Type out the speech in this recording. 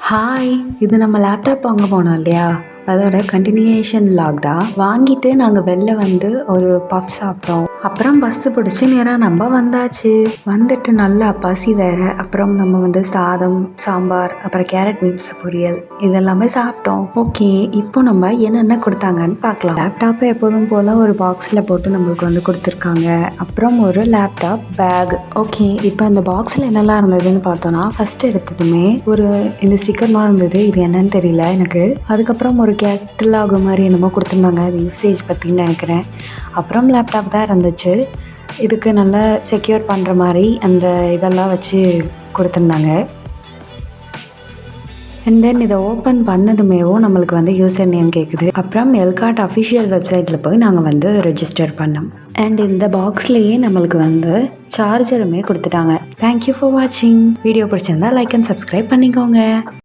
Hi! இது நம்ம laptop வாங்க போனோம் இல்லையா? அதோட கன்டினியூஷன் விலாக் தான். வாங்கிட்டு நாங்க வெளில வந்து ஒரு பஃப் சாப்பிட்டோம். அப்புறம் பஸ்ஸு பிடிச்சி நேரா நம்ம வந்தாச்சு. வந்துட்டு நல்லா பசி வேற. அப்புறம் நம்ம வந்து சாதம், சாம்பார், அப்புறம் கேரட் பீன்ஸ் பொரியல் இதெல்லாமே சாப்பிட்டோம். ஓகே, இப்போ நம்ம என்னென்ன கொடுத்தாங்கன்னு பார்க்கலாம். லேப்டாப்பை எப்போதும் போல் ஒரு பாக்ஸில் போட்டு நம்மளுக்கு வந்து கொடுத்துருக்காங்க. அப்புறம் ஒரு லேப்டாப் பேக். ஓகே, இப்போ அந்த பாக்ஸில் என்னெல்லாம் இருந்ததுன்னு பார்த்தோன்னா, ஃபஸ்ட் எடுத்ததுமே இந்த ஸ்டிக்கர் மாதிரி இருந்தது. இது என்னன்னு தெரியல எனக்கு. அதுக்கப்புறம் ஒரு கேட்டலாக் மாதிரி என்னமோ கொடுத்துருந்தாங்க. அது யூசேஜ் பற்றின்னு நினைக்கிறேன். அப்புறம் லேப்டாப் தான் இருந்துச்சு. இதுக்கு நல்லா செக்யூர் பண்ணுற மாதிரி அந்த இதெல்லாம் வச்சு கொடுத்துருந்தாங்க. அண்ட் தென் இதை ஓப்பன் பண்ணதுமேவும் நம்மளுக்கு வந்து யூசர் நேம் கேட்குது. அப்புறம் எல்காட் அஃபிஷியல் வெப்சைட்டில் போய் நாங்கள் வந்து ரெஜிஸ்டர் பண்ணோம். அண்ட் இந்த பாக்ஸ்லேயே நம்மளுக்கு வந்து சார்ஜருமே கொடுத்துட்டாங்க. தேங்க்யூ ஃபார் வாட்சிங். வீடியோ பிடிச்சிருந்தா லைக் அண்ட் சப்ஸ்கிரைப் பண்ணிக்கோங்க.